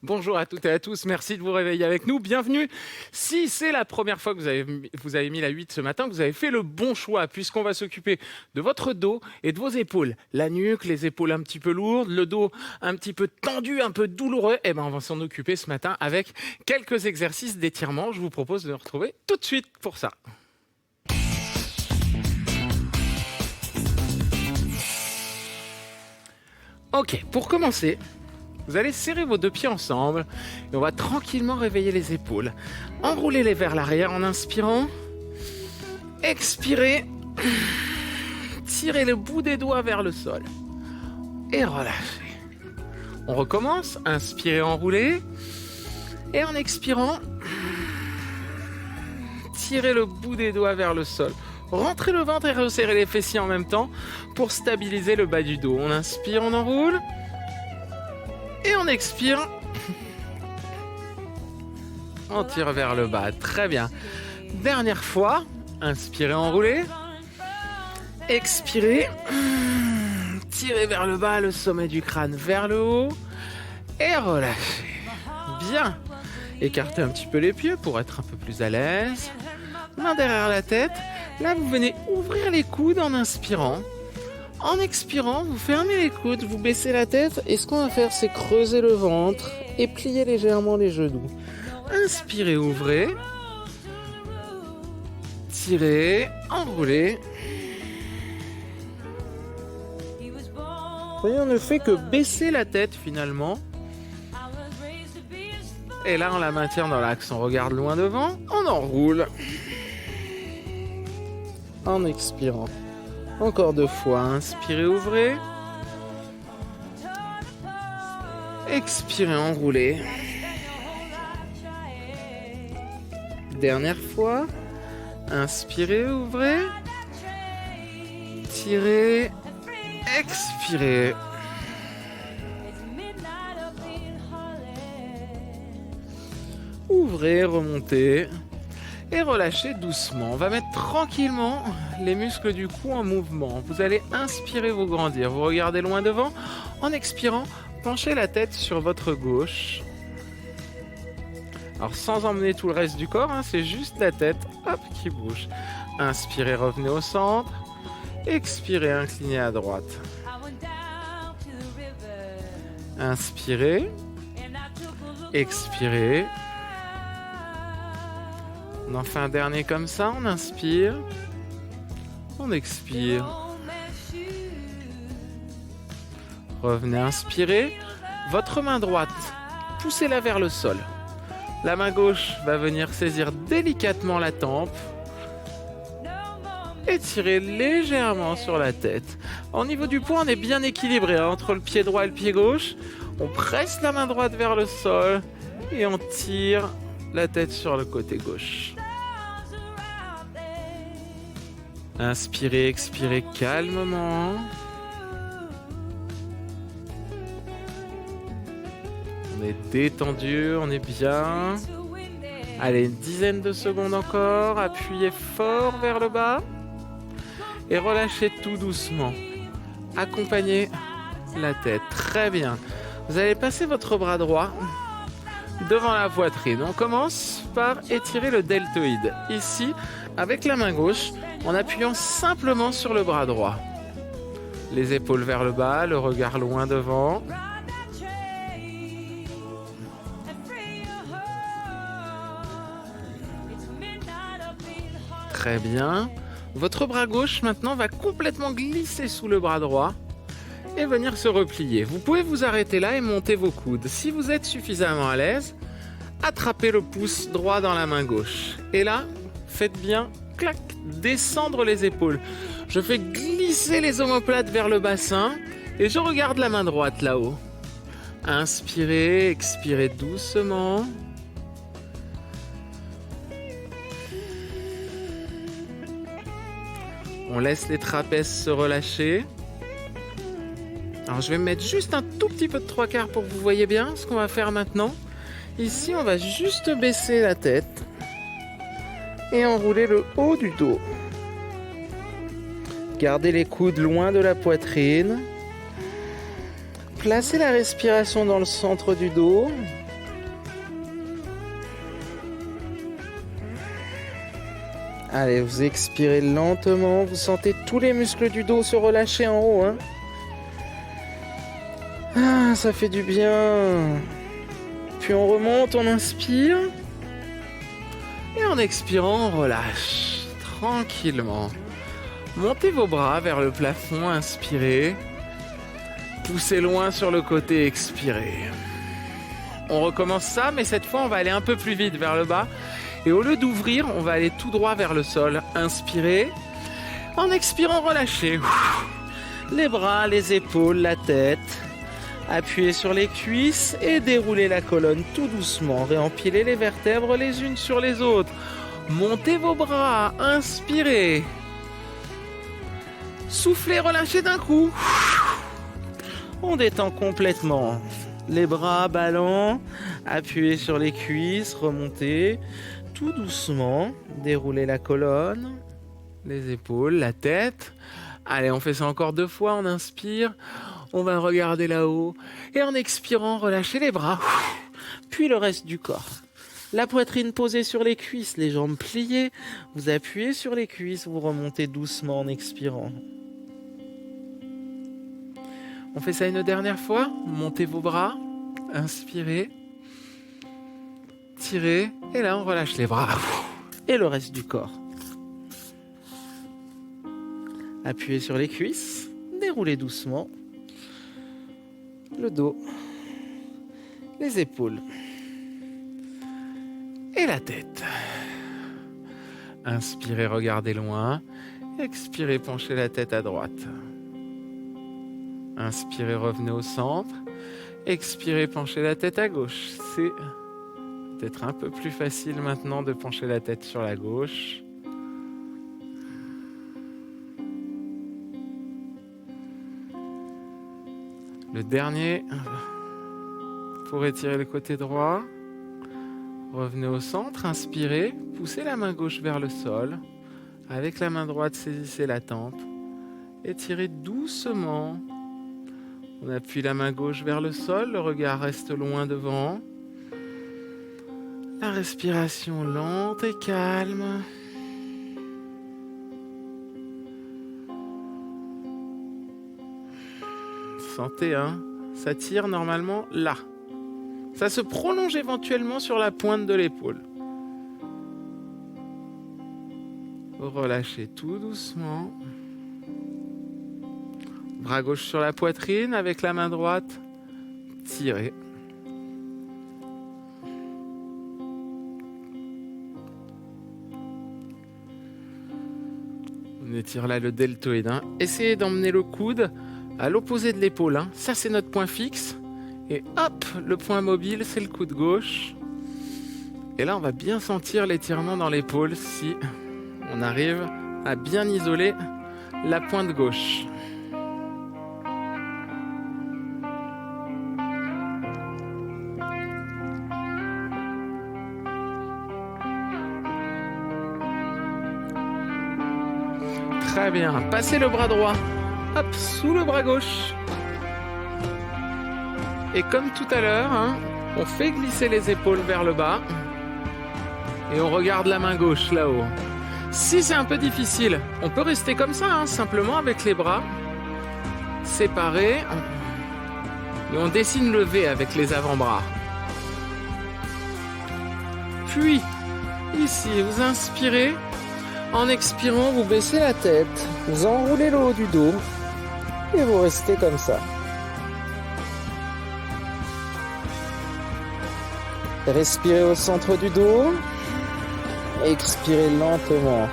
Bonjour à toutes et à tous, merci de vous réveiller avec nous, bienvenue. Si c'est la première fois que vous avez mis la 8 ce matin, vous avez fait le bon choix puisqu'on va s'occuper de votre dos et de vos épaules. La nuque, les épaules un petit peu lourdes, le dos un petit peu tendu, un peu douloureux. Eh ben, on va s'en occuper ce matin avec quelques exercices d'étirement. Je vous propose de nous retrouver tout de suite pour ça. Ok, pour commencer, vous allez serrer vos deux pieds ensemble et on va tranquillement réveiller les épaules. Enroulez-les vers l'arrière en inspirant. Expirez. Tirez le bout des doigts vers le sol. Et relâchez. On recommence. Inspirez, enroulez. Et en expirant, tirez le bout des doigts vers le sol. Rentrez le ventre et resserrez les fessiers en même temps pour stabiliser le bas du dos. On inspire, on enroule. Et on expire. On tire vers le bas. Très bien. Dernière fois. Inspirez, enroulez. Expirez. Tirez vers le bas, le sommet du crâne vers le haut. Et relâchez. Bien. Écartez un petit peu les pieds pour être un peu plus à l'aise. Main derrière la tête. Là, vous venez ouvrir les coudes en inspirant. En expirant, vous fermez les coudes, vous baissez la tête et ce qu'on va faire, c'est creuser le ventre et plier légèrement les genoux. Inspirez, ouvrez. Tirez, enroulez. Vous voyez, on ne fait que baisser la tête finalement. Et là, on la maintient dans l'axe. On regarde loin devant, on enroule. En expirant. Encore deux fois, inspirez, ouvrez. Expirez, enroulez. Dernière fois, inspirez, ouvrez. Tirez, expirez. Ouvrez, remontez. Et relâchez doucement. On va mettre tranquillement les muscles du cou en mouvement. Vous allez inspirer, vous grandir. Vous regardez loin devant. En expirant, penchez la tête sur votre gauche. Alors sans emmener tout le reste du corps, c'est juste la tête qui bouge. Inspirez, revenez au centre. Expirez, inclinez à droite. Inspirez. Expirez. On en fait un dernier comme ça, on inspire, on expire. Revenez inspirer. Votre main droite, poussez-la vers le sol. La main gauche va venir saisir délicatement la tempe. Étirez légèrement sur la tête. Au niveau du poids, on est bien équilibré entre le pied droit et le pied gauche. On presse la main droite vers le sol et on tire la tête sur le côté gauche. Inspirez, expirez calmement. On est détendu, on est bien. Allez, une dizaine de secondes encore. Appuyez fort vers le bas. Et relâchez tout doucement. Accompagnez la tête. Très bien. Vous allez passer votre bras droit devant la poitrine. On commence par étirer le deltoïde. Ici, avec la main gauche, en appuyant simplement sur le bras droit. Les épaules vers le bas, le regard loin devant. Très bien. Votre bras gauche, maintenant, va complètement glisser sous le bras droit et venir se replier. Vous pouvez vous arrêter là et monter vos coudes. Si vous êtes suffisamment à l'aise, attrapez le pouce droit dans la main gauche. Et là, faites bien, clac, descendre les épaules. Je fais glisser les omoplates vers le bassin et je regarde la main droite là-haut. Inspirez, expirez doucement. On laisse les trapèzes se relâcher. Alors je vais me mettre juste un tout petit peu de 3/4 pour que vous voyez bien ce qu'on va faire maintenant. Ici, on va juste baisser la tête et enrouler le haut du dos. Gardez les coudes loin de la poitrine. Placez la respiration dans le centre du dos. Allez, vous expirez lentement. Vous sentez tous les muscles du dos se relâcher en haut, hein. Ah, ça fait du bien. Puis on remonte, on inspire. Et en expirant, on relâche tranquillement. Montez vos bras vers le plafond, inspirez. Poussez loin sur le côté, expirez. On recommence ça, mais cette fois, on va aller un peu plus vite vers le bas. Et au lieu d'ouvrir, on va aller tout droit vers le sol. Inspirez. En expirant, relâchez. Les bras, les épaules, la tête. Appuyez sur les cuisses et déroulez la colonne tout doucement. Réempilez les vertèbres les unes sur les autres. Montez vos bras. Inspirez. Soufflez, relâchez d'un coup. On détend complètement. Les bras ballants. Appuyez sur les cuisses. Remontez. Tout doucement. Déroulez la colonne. Les épaules, la tête. Allez, on fait ça encore 2 fois. On inspire. On va regarder là-haut. Et en expirant, relâchez les bras. Puis le reste du corps. La poitrine posée sur les cuisses, les jambes pliées. Vous appuyez sur les cuisses, vous remontez doucement en expirant. On fait ça une dernière fois. Montez vos bras. Inspirez. Tirez. Et là, on relâche les bras. Et le reste du corps. Appuyez sur les cuisses. Déroulez doucement. Le dos, les épaules et la tête. Inspirez, regardez loin. Expirez, penchez la tête à droite. Inspirez, revenez au centre. Expirez, penchez la tête à gauche. C'est peut-être un peu plus facile maintenant de pencher la tête sur la gauche. Le dernier, pour étirer le côté droit, revenez au centre, inspirez, poussez la main gauche vers le sol, avec la main droite saisissez la tempe, étirez doucement, on appuie la main gauche vers le sol, le regard reste loin devant, la respiration lente et calme. Sentez, hein, ça tire normalement là. Ça se prolonge éventuellement sur la pointe de l'épaule. Relâchez tout doucement. Bras gauche sur la poitrine avec la main droite. Tirez. On étire là le deltoïde, hein. Essayez d'emmener le coude à l'opposé de l'épaule, hein. Ça c'est notre point fixe. Et hop, le point mobile, c'est le coude gauche. Et là, on va bien sentir l'étirement dans l'épaule si on arrive à bien isoler la pointe gauche. Très bien. Passez le bras droit. Hop, sous le bras gauche. Et comme tout à l'heure, hein, on fait glisser les épaules vers le bas. Et on regarde la main gauche là-haut. Si c'est un peu difficile, on peut rester comme ça, hein, simplement avec les bras séparés. Et on dessine le V avec les avant-bras. Puis, ici, vous inspirez. En expirant, vous baissez la tête. Vous enroulez le haut du dos. Et vous restez comme ça. Respirez au centre du dos. Expirez lentement.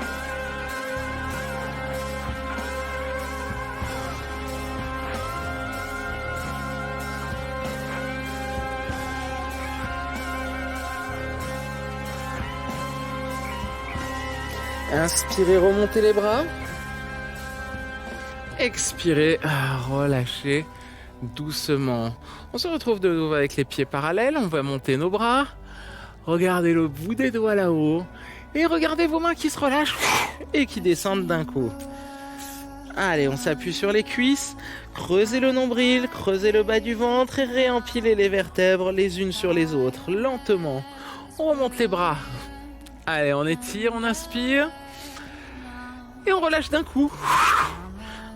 Inspirez, remontez les bras. Expirez, relâchez doucement. On se retrouve de nouveau avec les pieds parallèles. On va monter nos bras. Regardez le bout des doigts là-haut. Et regardez vos mains qui se relâchent et qui descendent d'un coup. Allez, on s'appuie sur les cuisses. Creusez le nombril, creusez le bas du ventre et réempilez les vertèbres les unes sur les autres, lentement. On remonte les bras. Allez, on étire, on inspire. Et on relâche d'un coup.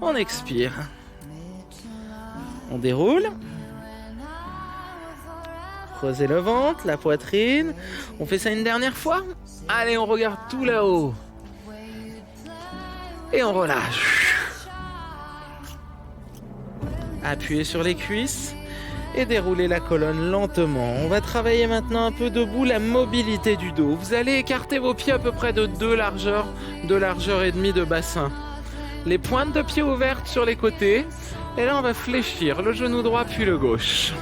On expire. On déroule. Creusez le ventre, la poitrine. On fait ça une dernière fois. Allez, on regarde tout là-haut. Et on relâche. Appuyez sur les cuisses et déroulez la colonne lentement. On va travailler maintenant un peu debout la mobilité du dos. Vous allez écarter vos pieds à peu près de 2 largeurs et demie de bassin. Les pointes de pied ouvertes sur les côtés. Et là, on va fléchir le genou droit puis le gauche.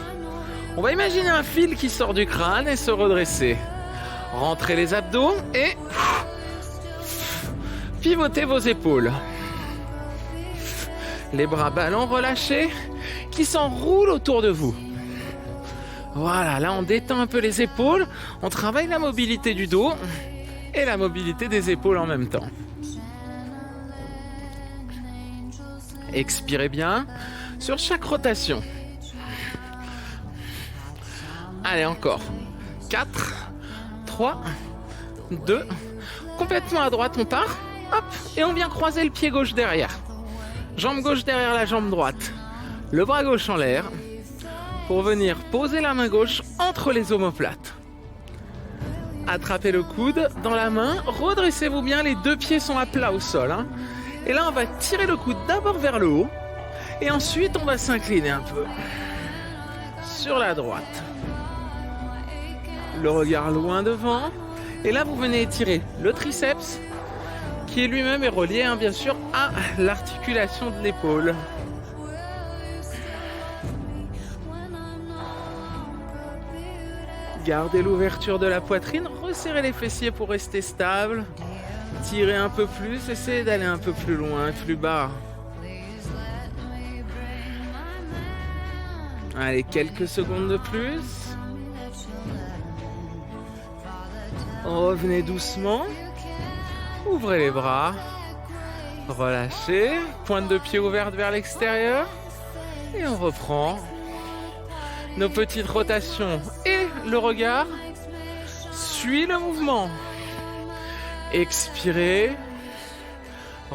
On va imaginer un fil qui sort du crâne et se redresser. Rentrez les abdos et pivotez vos épaules. Les bras ballants relâchés qui s'enroulent autour de vous. Voilà, là on détend un peu les épaules. On travaille la mobilité du dos et la mobilité des épaules en même temps. Expirez bien sur chaque rotation. Allez, encore. 4, 3, 2. Complètement à droite, on part. Hop, et on vient croiser le pied gauche derrière. Jambe gauche derrière la jambe droite. Le bras gauche en l'air. Pour venir poser la main gauche entre les omoplates. Attrapez le coude dans la main. Redressez-vous bien, les 2 pieds sont à plat au sol. Et là, on va tirer le coude d'abord vers le haut. Et ensuite, on va s'incliner un peu. Sur la droite. Le regard loin devant. Et là, vous venez étirer le triceps, qui lui-même est relié, bien sûr, à l'articulation de l'épaule. Gardez l'ouverture de la poitrine, resserrez les fessiers pour rester stable. Tirez un peu plus, essayez d'aller un peu plus loin, plus bas. Allez, quelques secondes de plus. Revenez doucement. Ouvrez les bras. Relâchez. Pointe de pied ouverte vers l'extérieur. Et on reprend nos petites rotations. Et le regard suit le mouvement. Expirez.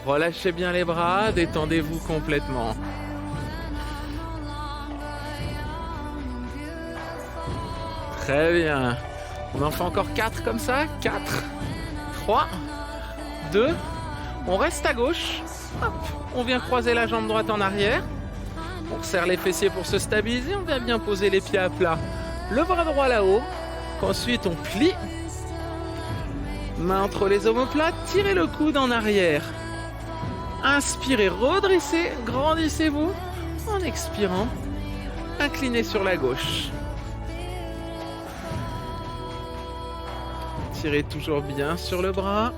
Relâchez bien les bras. Détendez-vous complètement. Très bien. On en fait encore 4 comme ça. 4, 3, 2. On reste à gauche. Hop. On vient croiser la jambe droite en arrière. On serre les fessiers pour se stabiliser. On vient bien poser les pieds à plat. Le bras droit là-haut. Ensuite, on plie. Main entre les omoplates. Tirez le coude en arrière. Inspirez, redressez. Grandissez-vous. En expirant, inclinez sur la gauche. Tirez toujours bien sur le bras.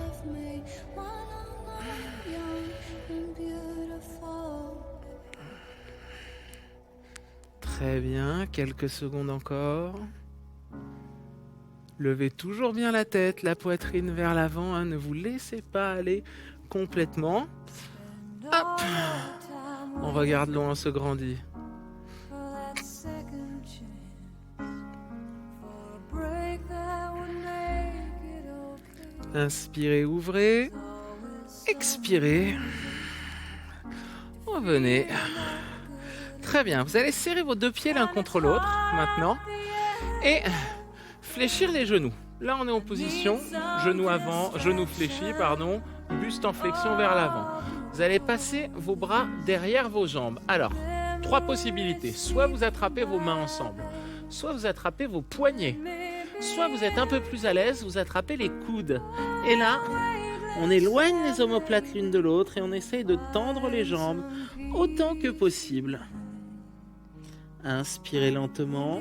Très bien, quelques secondes encore. Levez toujours bien la tête, la poitrine vers l'avant, ne vous laissez pas aller complètement. Hop. On regarde loin, on se grandit. Inspirez, ouvrez. Expirez. Revenez. Très bien. Vous allez serrer vos 2 pieds l'un contre l'autre maintenant. Et fléchir les genoux. Là, on est en position. Genou avant, genou fléchi, buste en flexion vers l'avant. Vous allez passer vos bras derrière vos jambes. Alors, 3 possibilités. Soit vous attrapez vos mains ensemble. Soit vous attrapez vos poignets. Soit vous êtes un peu plus à l'aise, vous attrapez les coudes. Et là, on éloigne les omoplates l'une de l'autre et on essaye de tendre les jambes autant que possible. Inspirez lentement.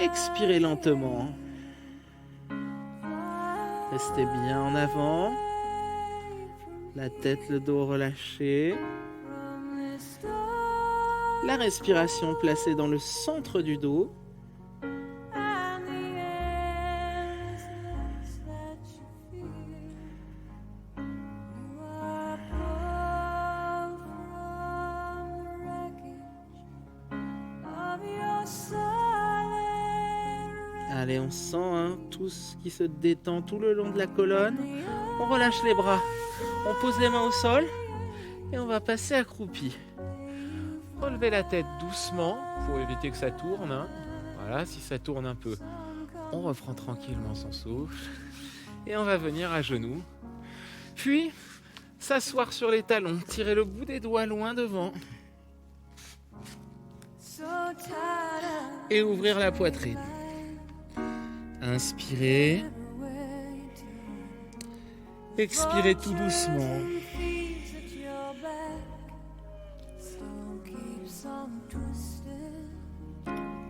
Expirez lentement. Restez bien en avant. La tête, le dos relâché. La respiration placée dans le centre du dos. Allez, on sent tout ce qui se détend tout le long de la colonne. On relâche les bras, on pose les mains au sol et on va passer accroupi. Relevez la tête doucement pour éviter que ça tourne. Voilà, si ça tourne un peu, on reprend tranquillement son souffle et on va venir à genoux. Puis, s'asseoir sur les talons, tirer le bout des doigts loin devant et ouvrir la poitrine. Inspirez. Expirez tout doucement.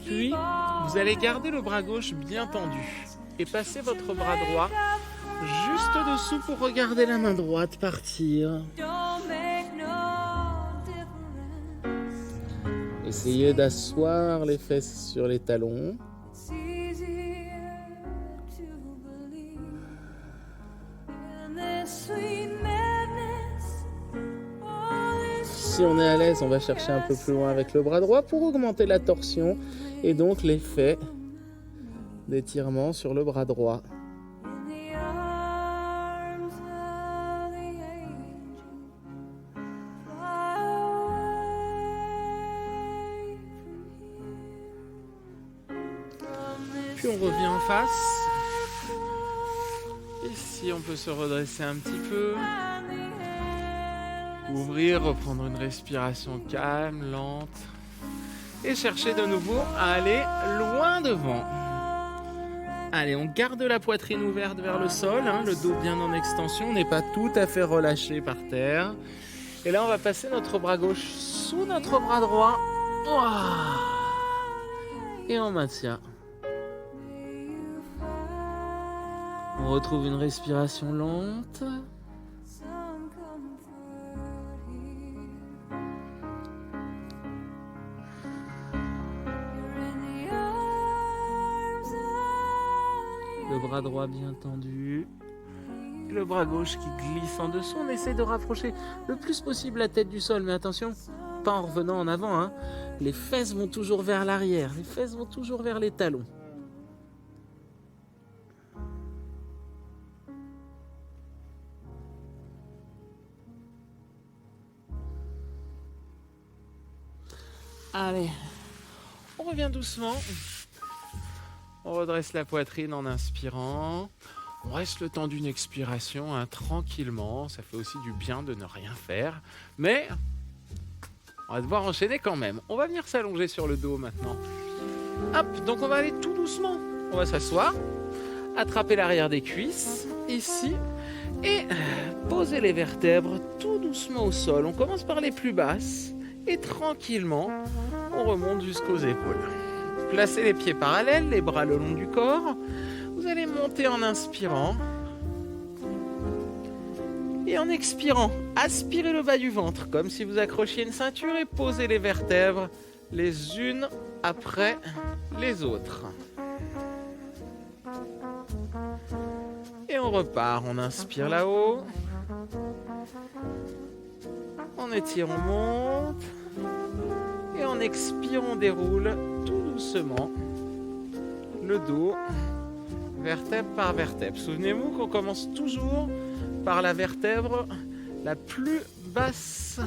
Puis, vous allez garder le bras gauche bien tendu et passer votre bras droit juste dessous pour regarder la main droite partir. Essayez d'asseoir les fesses sur les talons. Si on est à l'aise, on va chercher un peu plus loin avec le bras droit pour augmenter la torsion et donc l'effet d'étirement sur le bras droit. Puis on revient en face. Ici, on peut se redresser un petit peu. Ouvrir, reprendre une respiration calme, lente. Et chercher de nouveau à aller loin devant. Allez, on garde la poitrine ouverte vers le sol, le dos bien en extension. On n'est pas tout à fait relâché par terre. Et là, on va passer notre bras gauche sous notre bras droit. Et on maintient. On retrouve une respiration lente. Le bras droit bien tendu. Et le bras gauche qui glisse en dessous. On essaie de rapprocher le plus possible la tête du sol. Mais attention, pas en revenant en avant. Les fesses vont toujours vers l'arrière. Les fesses vont toujours vers les talons. Allez, on revient doucement. On redresse la poitrine en inspirant. On reste le temps d'une expiration, tranquillement. Ça fait aussi du bien de ne rien faire. Mais on va devoir enchaîner quand même. On va venir s'allonger sur le dos maintenant. Hop, donc on va aller tout doucement. On va s'asseoir, attraper l'arrière des cuisses, ici, et poser les vertèbres tout doucement au sol. On commence par les plus basses. Et tranquillement, on remonte jusqu'aux épaules. Placez les pieds parallèles, les bras le long du corps. Vous allez monter en inspirant. Et en expirant, aspirez le bas du ventre, comme si vous accrochiez une ceinture et posez les vertèbres les unes après les autres. Et on repart, on inspire là-haut. On étire, on monte. Et en expire, on déroule tout doucement le dos, vertèbre par vertèbre. Souvenez-vous qu'on commence toujours par la vertèbre la plus basse,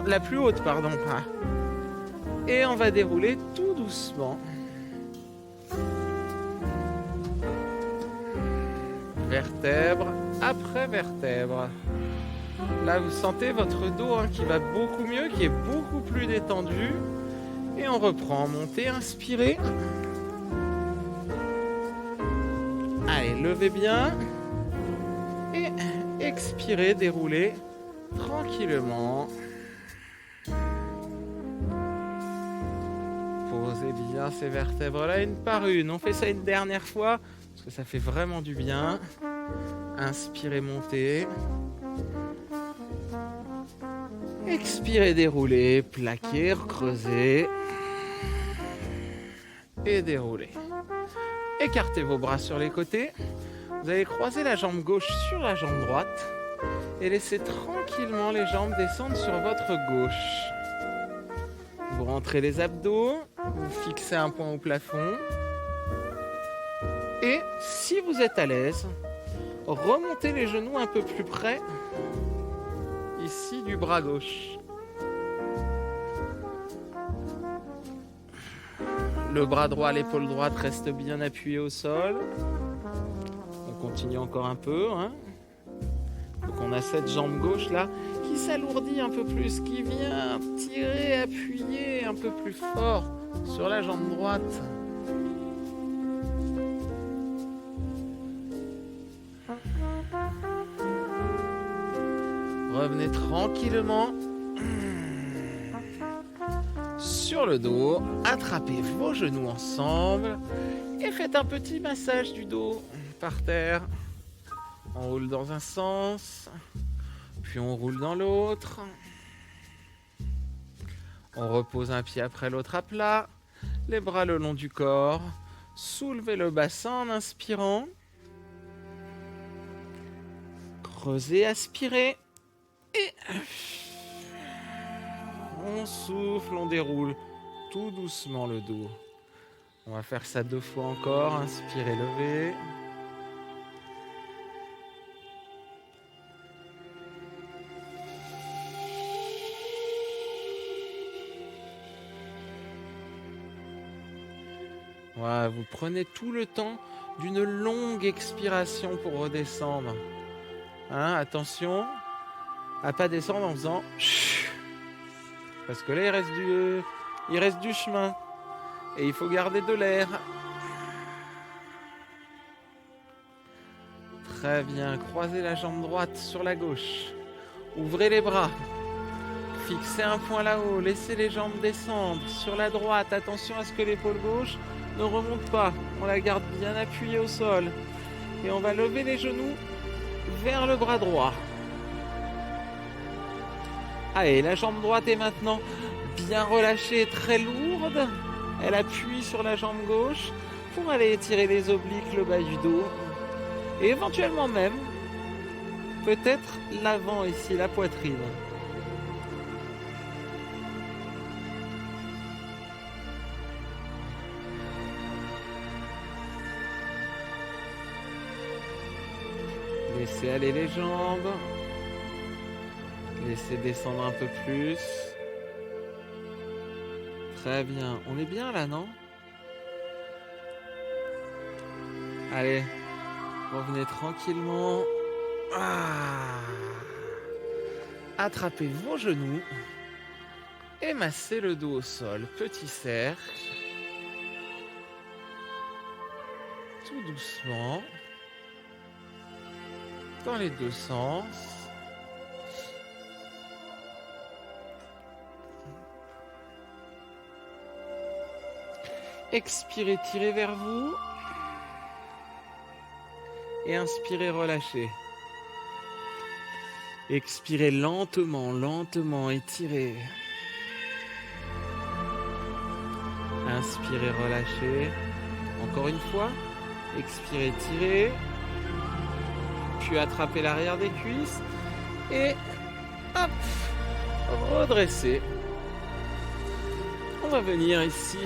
la plus haute, pardon. Et on va dérouler tout doucement. Vertèbre après vertèbre. Là, vous sentez votre dos qui va beaucoup mieux, qui est beaucoup plus détendu. Et on reprend, montez, inspirez. Allez, levez bien. Et expirez, déroulez tranquillement. Posez bien ces vertèbres-là une par une. On fait ça une dernière fois, parce que ça fait vraiment du bien. Inspirez, montez. Expirez, déroulez, plaquez, recreusez et déroulez. Écartez vos bras sur les côtés. Vous allez croiser la jambe gauche sur la jambe droite et laissez tranquillement les jambes descendre sur votre gauche. Vous rentrez les abdos, vous fixez un point au plafond Et si vous êtes à l'aise, remontez les genoux un peu plus près, ici du bras gauche. Le bras droit, l'épaule droite reste bien appuyée au sol. On continue encore un peu. Donc on a cette jambe gauche là qui s'alourdit un peu plus, qui vient tirer, appuyer un peu plus fort sur la jambe droite. Revenez tranquillement sur le dos, attrapez vos genoux ensemble et faites un petit massage du dos par terre. On roule dans un sens, puis on roule dans l'autre. On repose un pied après l'autre à plat, les bras le long du corps. Soulevez le bassin en inspirant. Creusez, aspirez. Et on souffle, on déroule tout doucement le dos. On va faire ça 2 fois encore. Inspirez, levez. Voilà, vous prenez tout le temps d'une longue expiration pour redescendre. Attention à pas descendre en faisant chut, parce que là il reste du chemin et il faut garder de l'air. Très bien, croisez la jambe droite sur la gauche, ouvrez les bras, fixez un point là-haut, laissez les jambes descendre sur la droite. Attention à ce que l'épaule gauche ne remonte pas, on la garde bien appuyée au sol et on va lever les genoux vers le bras droit. Allez, la jambe droite est maintenant bien relâchée, très lourde. Elle appuie sur la jambe gauche pour aller étirer les obliques, le bas du dos. Et éventuellement même, peut-être l'avant ici, la poitrine. Laissez aller les jambes. Laissez descendre un peu plus. Très bien. On est bien là, non? Allez, revenez tranquillement. Attrapez vos genoux et massez le dos au sol. Petit cercle. Tout doucement. Dans les 2 sens. Expirez, tirez vers vous. Et inspirez, relâchez. Expirez lentement, lentement, étirez. Inspirez, relâchez. Encore une fois. Expirez, tirez. Puis attrapez l'arrière des cuisses. Et hop, redressez. On va venir ici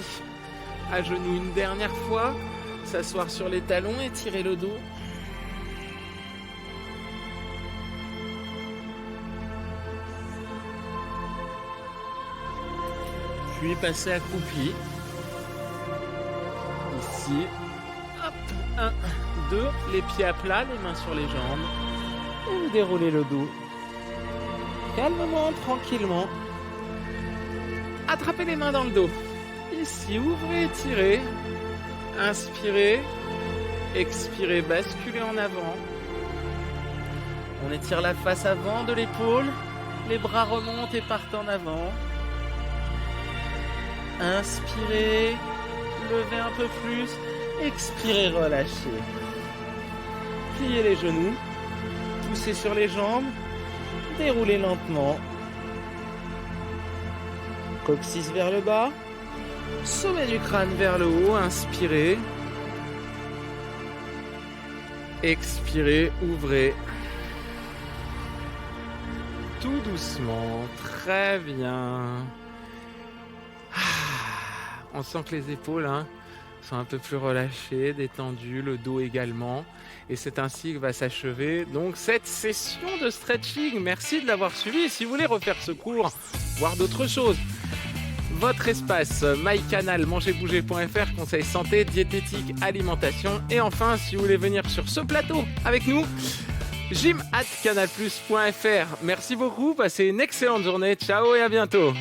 à genoux une dernière fois, s'asseoir sur les talons et tirer le dos. Puis passer accroupi. Ici. Hop, 1, 2, les pieds à plat, les mains sur les jambes. Et vous déroulez le dos. Calmement, tranquillement. Attrapez les mains dans le dos. Ici, ouvrez, étirez. Inspirez. Expirez, basculez en avant. On étire la face avant de l'épaule. Les bras remontent et partent en avant. Inspirez. Levez un peu plus. Expirez, relâchez. Pliez les genoux. Poussez sur les jambes. Déroulez lentement. Coccyx vers le bas. Sommet du crâne vers le haut. Inspirez. Expirez, ouvrez. Tout doucement. Très bien. On sent que les épaules sont un peu plus relâchés, détendus, le dos également. Et c'est ainsi que va s'achever donc cette session de stretching. Merci de l'avoir suivi. Et si vous voulez refaire ce cours, voir d'autres choses, votre espace MyCanal, mangerbouger.fr, conseils santé, diététique, alimentation. Et enfin, si vous voulez venir sur ce plateau avec nous, gym@canalplus.fr. Merci beaucoup, passez une excellente journée. Ciao et à bientôt.